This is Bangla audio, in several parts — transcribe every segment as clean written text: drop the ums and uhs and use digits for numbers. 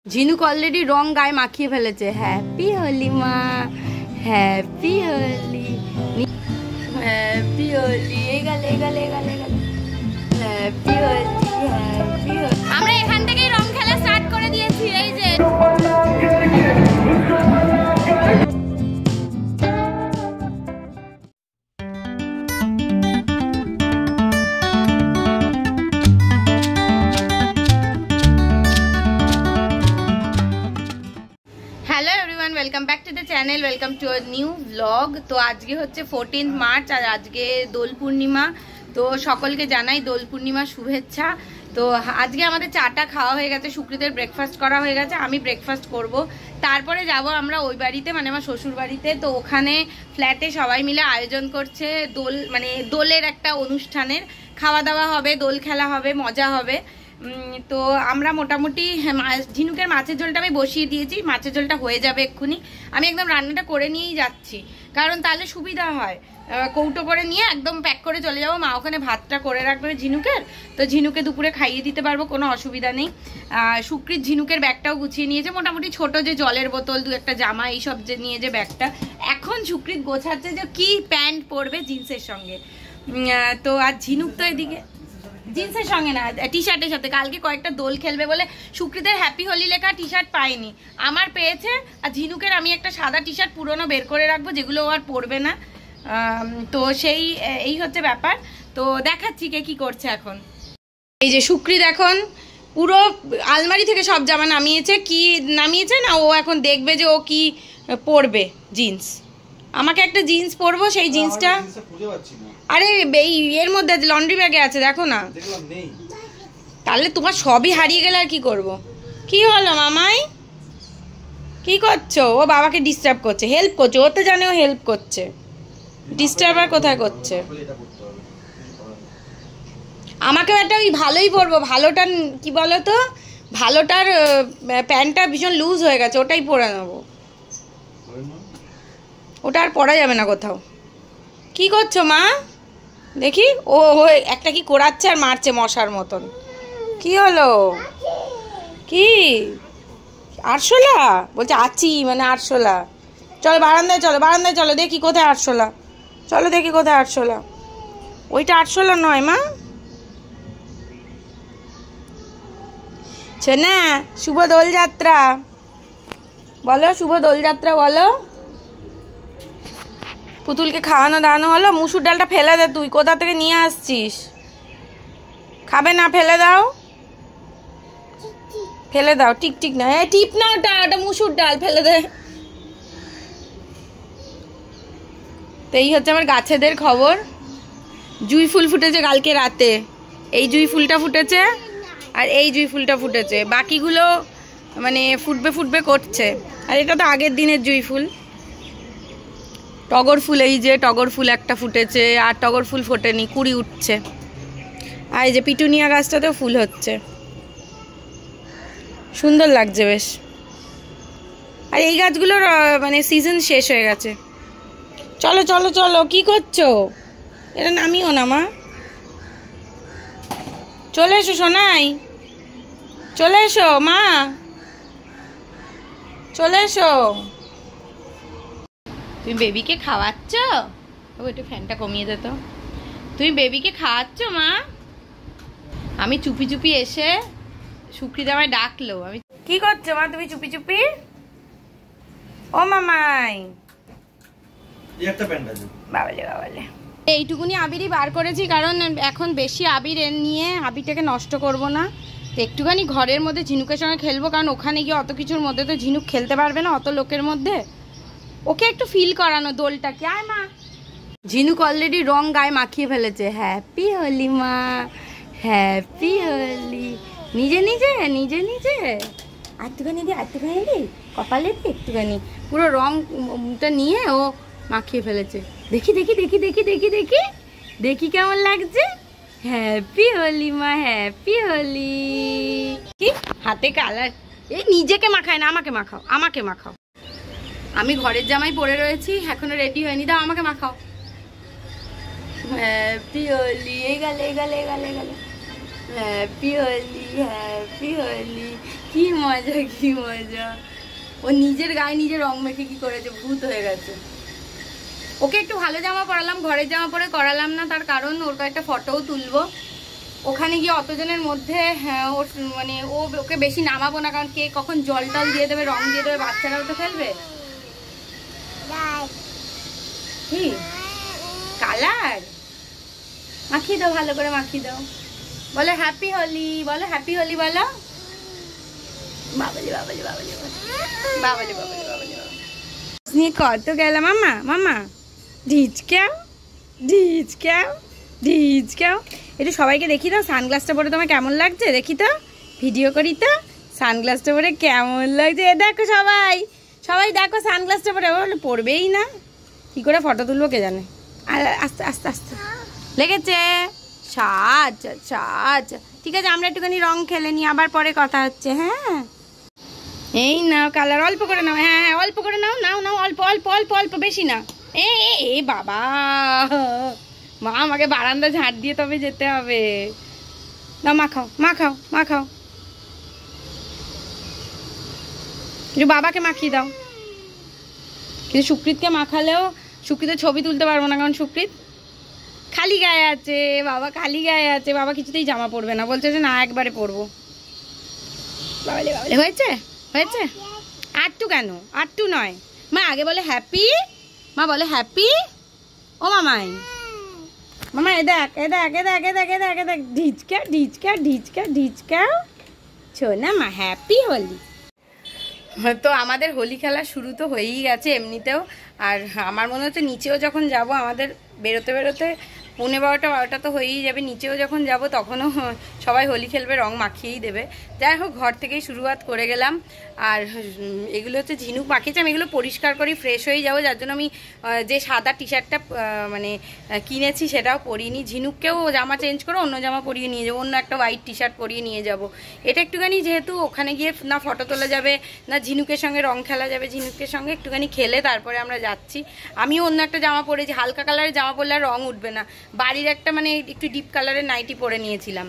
ঝিনুক অলরেডি রং গায়ে মাখিয়ে ফেলেছে। হ্যাপি হোলি মা, হ্যাপি হোলি, হ্যাপি হোলি, এগালে হ্যাপি হোলি, হ্যাপি হোলি। আমরা এখান থেকেই রং খেলা স্টার্ট করে দিয়েছি। এই যে welcome back to the channel, welcome to a new vlog. तो आज के होच्छे 14 मार्च और आज के दोल पूर्णिमा। तो सकल के जानाई दोल पूर्णिमा शुभेच्छा। तो आज के आमादेर चाटा खावा हये गेछे, शुक्रिदेर ब्रेकफास्ट करा हये गेछे, आमी ब्रेकफास्ट करब। तारपरे जाबो आमरा ओई बाड़ीते माने आमार शशुर बाड़ीते। तो ओखाने फ्लैटे सबाई मिले आयोजन करछे दोल माने दोलेर एकटा अनुष्ठानेर, खावा दावा हबे, दोल खेला हबे, मजा हबे। तो आमरा मोटामुटी झिनुकेर माछेर झोलटा आमि बसिए दिएछि, माछेर झोलटा हये जाबे एक्षुनि। आमि एकदम रान्नाटा करे निয়েই যাচ্ছি, কারণ তাহলে সুবিধা হয়। কৌটো করে নিয়ে একদম প্যাক করে চলে যাব। মা ওখানে ভাতটা করে রাখবে ঝিনুকের, তো ঝিনুকে দুপুরে খাইয়ে দিতে পারবো, কোনো অসুবিধা নেই। সুকৃত ঝিনুকের ব্যাগটাও গুছিয়ে নিয়েছে, মোটামুটি ছোট যে জলের বোতল, দু একটা জামা, এইসব যে নিয়ে যে ব্যাগটা। এখন সুকৃত গোছাচ্ছে যে কি প্যান্ট পরবে জিন্সের সঙ্গে। তো আর ঝিনুক তো এদিকে জিন্সের সঙ্গে না, টি শার্টের সাথে। কালকে কয়েকটা দোল খেলবে বলে সুকৃতের হ্যাপি হোলি লেখা টি শার্ট পাইনি, আমার পেয়েছে। আর ঝিনুকের আমি একটা সাদা টি শার্ট পুরনো বের করে রাখবো, যেগুলো আর পরবে না। তো এই হচ্ছে ব্যাপার। তো দেখাচ্ছি কে কি করছে এখন। এই যে সুকৃত এখন পুরো আলমারি থেকে সব জামা নামিয়েছে। কি নামিয়েছে না, ও এখন দেখবে যে ও কি পরবে। জিন্স, আমাকে একটা জিন্স পরবো, সেই জিন্সটা আরে এই এর মধ্যে লন্ড্রি ব্যাগে আছে, দেখো না। তাহলে তোমার সবই হারিয়ে গেলে আর কি করব। কি হলো মামাই, কি করছো? ও বাবাকে ডিস্টার্ব করছে, হেল্প করছে। ও তো জানে ও হেল্প করছে, ডিস্টার্ব আর কোথায় করছে। আমাকেও একটা ওই ভালোই পরবো, ভালোটা কি বলো তো, ভালোটার প্যান্টটা ভীষণ লুজ হয়ে গেছে, ওটাই পরে নেবো। ওটা আর পরা যাবে না কোথাও। কি করছো মা? দেখি ও একটা কি করাচ্ছে আর মারছে মশার মতন। কি হলো? কি আরশোলা বলছে? আছি মানে আরশোলা। চলো বারান্দায় চলো, বারান্দায় চলো, দেখি কোথায় আরশোলা। চলো দেখি কোথায় আরশোলা। ওইটা আরশোলা নয় মা। না, শুভ দোলযাত্রা বলো, শুভ দোলযাত্রা বলো। পুতুলকে খাওয়ানো দাওয়ানো হলো। মুসুর ডালটা ফেলে দে, তুই কোথা থেকে নিয়ে আসছিস? খাবে না, ফেলে দাও, ফেলে দাও। টিক না, টিপ না, ওটা মুসুর ডাল, ফেলে দে। তো এই হচ্ছে আমার গাছেদের খবর। জুঁই ফুল ফুটেছে কালকে রাতে, এই জুঁই ফুলটা ফুটেছে আর এই জুঁই ফুলটা ফুটেছে, বাকিগুলো মানে ফুটবে করছে। আর এটা তো আগের দিনের জুঁই ফুল। টগর ফুল, এই যে টগর ফুল একটা ফুটেছে, আর টগর ফুল ফোটেনি, কুড়ি উঠছে। আর এই যে পিটুনিয়া গাছটাতেও ফুল হচ্ছে, সুন্দর লাগছে বেশ। আর এই গাছগুলোর মানে সিজন শেষ হয়ে গেছে। চলো চলো চলো, কি করছো? এটা নামিও না মা, চলে এসো সোনাই, চলে এসো মা, চলে এসো। তুমি বেবিকে খাওয়াচ্ছ? ও একটু ফ্যানটা কমিয়ে দে তো। তুমি বেবিকে খাওয়াচ্ছ মা? আমি চুপি চুপি এসে সুকৃত আমায় ডাকলো। আমি কি করছো মা তুমি চুপি চুপি? ও মামাই, বাবালে বাবালে। এইটুকুনি আবিরই বার করেছি, কারণ এখন বেশি আবির নিয়ে আবিরটাকে নষ্ট করব না। তো একটুখানি ঘরের মধ্যে ঝিনুকের সঙ্গে খেলবো, কারণ ওখানে গিয়ে অত কিছুর মধ্যে তো ঝিনুক খেলতে পারবে না, অত লোকের মধ্যে। ওকে একটু ফিল করানো দোলটাকে। আয় মা। ঝিনুক অলরেডি রং গায়ে মাখিয়ে ফেলেছে। হ্যাপি হোলি মা, হ্যাপি হোলি। নিজে নিজে নিজে নিজে একটুখানি দি, একটুখানি দি, কপালে দি একটুখানি, পুরো রংটা নিয়ে ও মাখিয়ে ফেলেছে। দেখি দেখি দেখি দেখি দেখি দেখি দেখি কেমন লাগছে। হ্যাপি হোলি মা, হ্যাপি হোলি। কি হাতে কালার? এই নিজেকে মাখায় না, আমাকে মাখাও, আমাকে মাখাও। আমি ঘরের জামাই পরে রয়েছি, এখনো রেডি হয়নি, দাও আমাকে মাখাও। হ্যাপি হোলি, এই গেলে হ্যাপি হোলি, হ্যাপি হোলি। কি মজা কি মজা। ও নিজের গায়ে নিজে রং মেখে কি করেছে, ভূত হয়ে গেছে। ওকে একটু ভালো জামা পরালাম, ঘরের জামা পরে করালাম না, তার কারণ ওর কয়েকটা ফটোও তুলবো। ওখানে গিয়ে অতজনের মধ্যে ওর মানে ওকে বেশি নামাবো না, কারণ কে কখন জল টল দিয়ে দেবে, রং দিয়ে দেবে, বাচ্চারাও তো খেলবে। কি কালার মাখিয়ে দাও, ভালো করে মাখিয়ে দাও। বলো হ্যাপি হোলি, বলো হ্যাপি হোলি বলো। বাবালি বাবালি বাবালি বাবালি বাবালি বাবালি নিয়ে কত গেলাম মামা মামা। ঢিচকাও ঢিচকাও ঢিচকাও। একটু সবাইকে দেখি দাও সানগ্লাসটা পরে তোমার কেমন লাগছে, দেখি তো, ভিডিও করি তো সানগ্লাসটা পরে কেমন লাগছে। এ দেখো সবাই, সবাই দেখো সানগ্লাসটা পরে। বলে পড়বেই না, কি করে ফটো তুলবো কে জানে। আর আস্তে আস্তে আস্তে লেগেছে। সাজ সাজ। ঠিক আছে, আমরা একটুখানি রং খেলে নিই, আবার পরে কথা হচ্ছে। হ্যাঁ এই নাও কালার, অল্প করে নাও। হ্যাঁ হ্যাঁ অল্প করে নাও, নাও নাও, অল্প অল্প অল্প অল্প, বেশি না। এ বাবা, মা আমাকে বারান্দা ঝাঁট দিয়ে তবে যেতে হবে। না মাখাও মাখাও মাখাও, কিন্তু বাবাকে মাখিয়ে দাও। কিন্তু সুকৃতকে মাখালেও সুকৃতের ছবি তুলতে পারবো না, কারণ সুকৃত খালি গায়ে আছে। বাবা খালি গায়ে আছে, বাবা কিছুতেই জামা পরবে না, বলছে যে না একবারে পরবো। বাবালে বাবালে, হয়েছে হয়েছে। আটটু কেন, আটটু নয় মা, আগে বলে হ্যাপি। মা বলে হ্যাপি। ও মামাই মামা এ দেখ এ দেখ এ দেখ এ দেখ এ দেখ এ দেখ, ঢিচকা ঢিচকা ঢিচকা ঢিচকা। শোনা মা হ্যাপি হোলি। তো আমাদের হোলি খেলা শুরু তো হয়েই গেছে এমনিতেও। আর আমার মনে হচ্ছে নিচেও যখন যাব, আমাদের বেরোতে বেরোতে 11:30-12টা তো হয়েই যাবে। নিচেও যখন যাব তখনও সবাই হোলি খেলবে, রং মাখিয়েই দেবে। যাই হোক, ঘর থেকেই শুরুয়াত করে গেলাম। আর এগুলো হচ্ছে ঝিনুক মাখিয়েছে, আমি এগুলো পরিষ্কার করি, ফ্রেশ হয়ে যাবো। যার জন্য আমি যে সাদা টি শার্টটা মানে কিনেছি সেটাও পরিনি। ঝিনুককেও জামা চেঞ্জ করে অন্য জামা পরিয়ে নিয়ে যাবো, অন্য একটা হোয়াইট টি শার্ট পরিয়ে নিয়ে যাব। এটা একটুখানি যেহেতু ওখানে গিয়ে না ফটো তোলা যাবে, না ঝিনুকের সঙ্গে রং খেলা যাবে, ঝিনুকের সঙ্গে একটুখানি খেলে তারপরে আমরা যাচ্ছি। আমিও অন্য একটা জামা পরেছি, হালকা কালারের জামা পরলে আর রং উঠবে না। বাড়ির একটা মানে একটু ডিপ কালারের নাইটি পরে নিয়েছিলাম।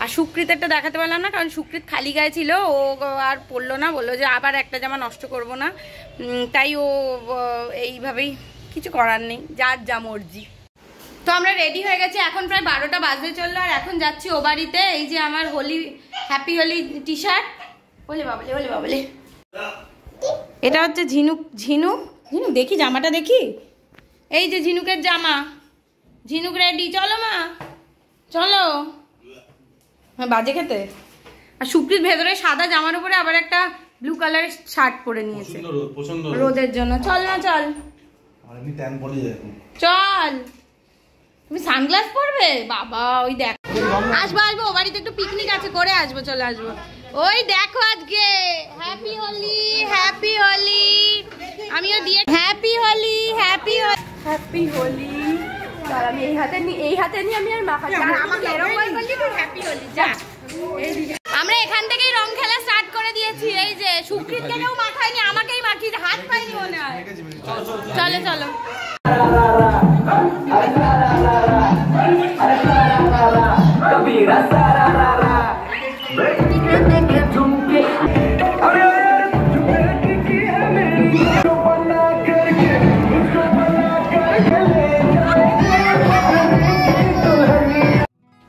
আর সুকৃতেরটা দেখাতে পারলাম না, কারণ সুকৃত খালি গায়ে ছিল, ও আর পরলো না, বললো যে আবার একটা জামা নষ্ট করব না। তাই ও এইভাবেই, কিছু করার নেই, যার যা মর্জি। তো আমরা রেডি হয়ে গেছি, এখন প্রায় 12টা বাজতে চললো। আর এখন যাচ্ছি ও বাড়িতে। এই যে আমার Holi happy Holi T shirt. বলে বাবলে বলে বাবলে, এটা হচ্ছে ঝিনুক। ঝিনুক ঝিনুক দেখি জামাটা দেখি। এই যে ঝিনুকের জামা, ঝিনুক রেডি, চলো মা চলো। হ্যাঁ বাজে খেতে। আর সুপ্রিত ভেতরে সাদা জামার উপরে আবার একটা ব্লু কালারের শার্ট পরে নিয়েছে রোদের জন্য। চল না চল চল। তুমি সানগ্লাস পরবে বাবা, ওই দেখ আসবো আসবো, ও বাড়িতে একটু পিকনিক আছে, করে আসবো, চলে আসবো। ওই দেখো আজকে হ্যাপি হোলি হ্যাপি হোলি, আমিও দিয়ে happy Holi happy happy Holi. আমি এই হাতে নিয়ে আমি আর মাখা আমাকে এরকম বললি তুই হ্যাপি হোলি যা। আমরা এখান থেকেই রং খেলা স্টার্ট করে দিয়েছি। এই যে সুকৃতকে কেউ মাখায়নি, আমাকেই মাখিয়ে হাত পাইনি মনে হয়। চলো চলো।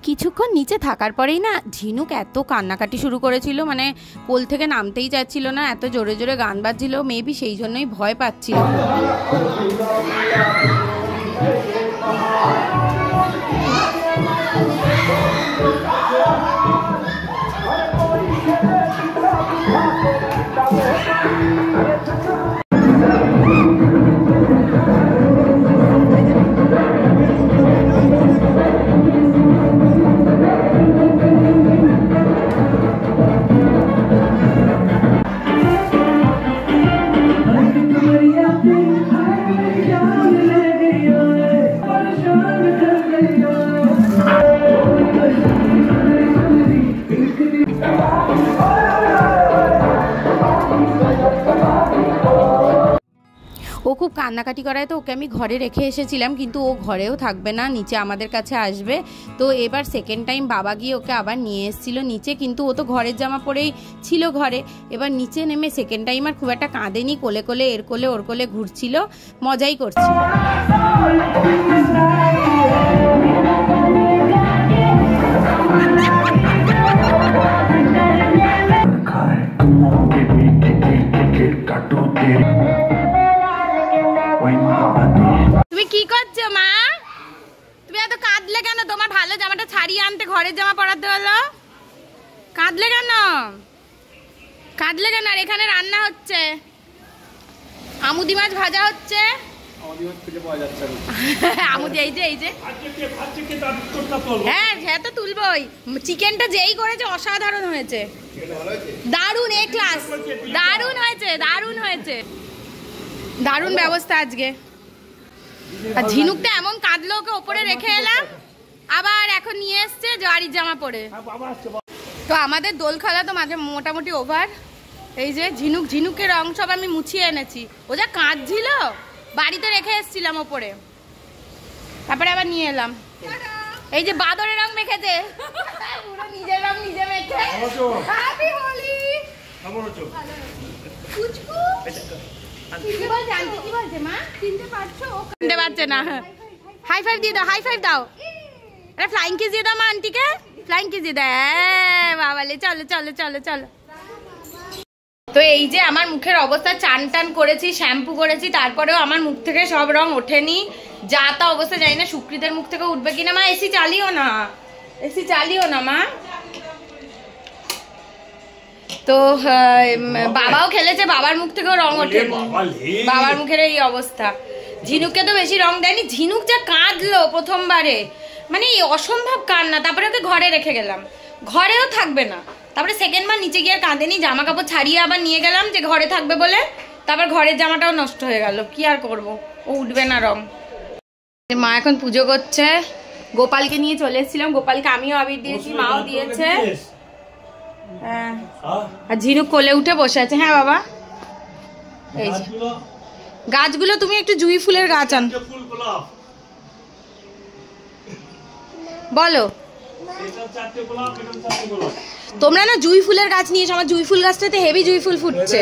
কিছুক্ষণ নিচে থাকার পরেই না ঝিনুক এত কান্নাকাটি শুরু করেছিল, মানে কোল থেকে নামতেই চাচ্ছিল না, এত জোরে জোরে গান বাজছিল। মেবি সেই জন্যই ভয় পাচ্ছিল। খুব কান্নাকাটি করায়, তো ওকে আমি ঘরে রেখে এসেছিলাম, কিন্তু ও ঘরেও থাকবে না, নিচে আমাদের কাছে আসবে। তো এবার সেকেন্ড টাইম বাবা গিয়ে ওকে আবার নিয়ে এসেছিলো নিচে, কিন্তু ও তো ঘরের জামা পরেই ছিল ঘরে। এবার নিচে নেমে সেকেন্ড টাইম আর খুব একটা কাঁদেনি, কোলে কোলে এর কোলে ওর কোলে ঘুরছিল, মজাই করছিল। তুমি কি করছো মা? তুমি এত কাঁদলে কেন? তোমার ভালো জামাটা ছাড়িয়ে আনতে ঘরের জামা পরাতে হলো। কাঁদলে কেন? কাঁদলে কেন? আর এখানে রান্না হচ্ছে, আমুদি মাছ ভাজা হচ্ছে। আমুদি এই যে হ্যাঁ হ্যাঁ তো তুলবই। চিকেনটা যেই করেছে অসাধারণ হয়েছে, দারুণ, এ ক্লাস, দারুণ হয়েছে, দারুণ হয়েছে, দারুণ ব্যবস্থা আজকে। আর ঝিনুকটা এমন কাঁদলো, ওকে ওপরে রেখে এলাম, আবার এখন নিয়ে এসছে বাড়ির জামা পরে। তো আমাদের দোল খেলা তো মাঝে মোটামুটি ওভার। এই যে ঝিনুকের রং সব আমি মুছিয়ে এনেছি, ও যা কাঁদছিল, বাড়িতে রেখে এসছিলাম ওপরে, তারপরে আবার নিয়ে এলাম। এই যে বাদরের রং মেখেছে, পুরো নিজের রং নিজে মেখে। হ্যাপি হোলি। কি বলছে আন্টি? কি বলছে মা? চিনতে পারছো? চিনতে পারছে না। হাই ফাইভ দিয়ে দাও, হাই ফাইভ দাও। আরে ফ্লাইং কিস দিয়ে দাও মা আন্টিকে, ফ্লাইং কিস দিয়ে দাও। বাবালে চলো চলো চলো চলো। তো এই যে আমার মুখের অবস্থা, চান টান করেছি, শ্যাম্পু করেছি, তারপরেও আমার মুখ থেকে সব রং ওঠেনি, যা তা অবস্থা। জানি না সুকৃতের মুখ থেকে উঠবে কিনা। মা এসি চালিও না, এসি চালিও না মা। তো বাবাও খেলেছে, বাবার মুখ থেকেও রং ওঠেনি, বাবার মুখের এই অবস্থা। ঝিনুককে তো বেশি রং দেয়নি, ঝিনুক যা কাঁদলো প্রথমবারে, মানে অসম্ভব কান্না। তারপরে ওকে ঘরে রেখে গেলাম, ঘরেও থাকবে না। তারপরে সেকেন্ড বার নিচে গিয়ে আর কাঁদেনি, জামা কাপড় ছাড়িয়ে আবার নিয়ে গেলাম যে ঘরে থাকবে বলে। তারপর ঘরের জামাটাও নষ্ট হয়ে গেল, কি আর করব, ও উঠবে না রং। মা এখন পুজো করছে, গোপালকে নিয়ে চলে এসেছিলাম, গোপালকে আমিও আবির দিয়েছি, মাও দিয়েছে। হ্যাঁ, আর ঝিনুক কোলে উঠে বসে আছে। হ্যাঁ বাবা, এই যে গাছগুলো, তুমি একটু জুঁই ফুলের গাছ আন বলো। তোমরা না জুঁই ফুলের গাছ নিয়েছো, আমার জুঁই ফুল গাছটাতে হেভি জুঁই ফুল ফুটছে।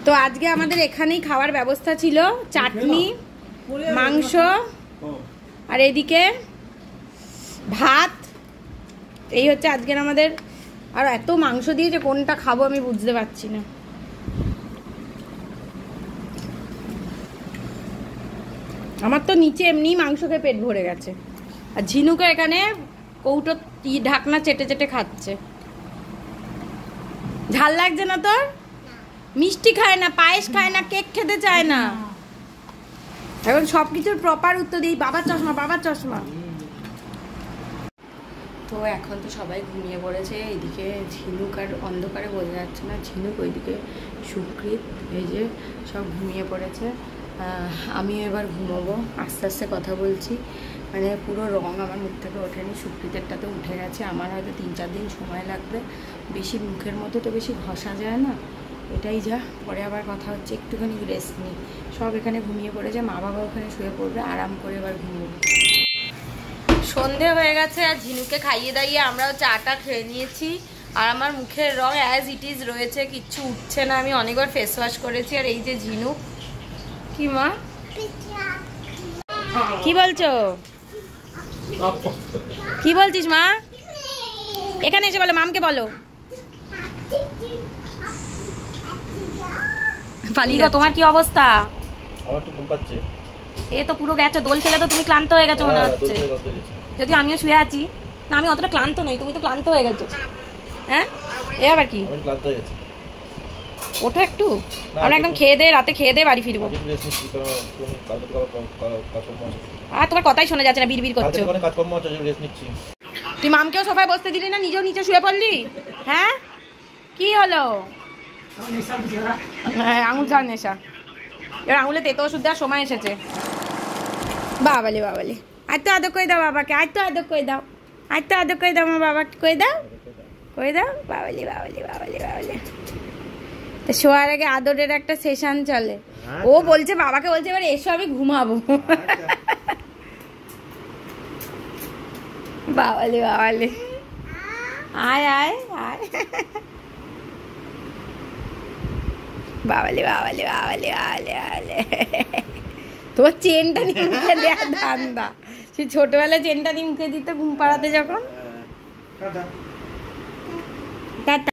তো আজকে আমাদের এখানেই খাওয়ার ব্যবস্থা ছিল, চাটনি, মাংস, আর এদিকে ভাত। এই হচ্ছে আজকের আমাদের। আর এত মাংস দিয়েছে, কোনটা খাবো আমি বুঝতে পারছি না। আমার তো নিচে এমনি মাংস খেয়ে পেট ভরে গেছে, আর ঝিনুকে এখানে কৌটো ঢাকনা চেটে চেটে খাচ্ছে। ঝাল লাগছে না তোর? মিষ্টি খায় না, পায়েস খায় না, কেক খেতে চায় না। এখন সবকিছুর প্রপার উত্তর দিই, বাবার চশমা, বাবার চশমা। তো এখন তো সবাই ঘুমিয়ে পড়েছে। এইদিকে ঝিনুক আর অন্ধকারে বোঝা যাচ্ছে না, ঝিনুক, ওইদিকে সুকৃত, এই যে সব ঘুমিয়ে পড়েছে। আমিও এবার ঘুমোবো, আস্তে আস্তে কথা বলছি, মানে পুরো রং আমার মুখ থেকে ওঠেনি, সুকৃতেরটাতে উঠে গেছে। আমার হয়তো 3-4 দিন সময় লাগবে, বেশি মুখের মতো তো বেশি ঘষা যায় না, এটাই যা। পরে আবার কথা হচ্ছে, একটুখানি রেস্ট নিই। সব এখানে ঘুমিয়ে পড়েছে, মা বাবা ওখানে শুয়ে পড়বে, আরাম করে এবার ঘুমোবো। সন্ধে হয়ে গেছে, আর ঝিনুকে খাইয়ে দাইয়ে আমরাও চাটা খেয়ে নিয়েছি। আর আমার মুখের রং অ্যাজ ইট ইজ রয়েছে, কিচ্ছু উঠছে না। আমি অনেকবার ফেস ওয়াশ করেছি। আর এই যে ঝিনুক, কি মা কি বলছো? কি বলছিস মা? এখানে এসে বলো, মামকে বলো। পালিয়ে তোমার কি অবস্থা? আমার তো ঘুম পাচ্ছে। এ তো পুরো গেছে, দোল খেলে তো তুমি ক্লান্ত হয়ে গেছো মনে হচ্ছে। যদি আমিও শুয়ে আছি না, আমি অতটা ক্লান্ত নই, তুমি তো ক্লান্ত হয়ে গেছো। হ্যাঁ, এ আবার কি? আমি ক্লান্ত হয়ে গেছি। ওঠো একটু, আমরা একদম খেয়ে দে, রাতে খেয়ে দে বাড়ি ফিরবো। আর তোমার কথাই শোনা যাচ্ছে না, বিড়বিড় করছো। তুই মামকেও সোফায় বসতে দিলি না, নিজেও নিচে শুয়ে পড়লি। হ্যাঁ, কি হলো? হ্যাঁ, আঙুল খাওয়ার নেশা। এবার আঙুলে তেতো ওষুধ দেওয়ার সময় এসেছে। বাবালে বাবালে, আর তো আদর করে দাও বাবাকে, আর তো আদর করে দাও, আর তো আদর করে দাও আমার বাবাকে, করে দাও, করে দাও। বাবালে বাবালে বাবালে বাবালে, তো শোয়ার আগে আদরের একটা সেশন চলে। ও বলছে, বাবাকে বলছে এবার এসো আমি ঘুমাবো। বাবালে বাবালে, আয় আয় আয়, বাবালে বাবালে বাবালে বাবালে বাবালে। তোর চেনটা নিয়ে মুখে দেয়া ধান্দা, সে ছোটবেলায় চেনটা নিয়ে মুখে দিতে ঘুম পাড়াতে যখন। টাটা।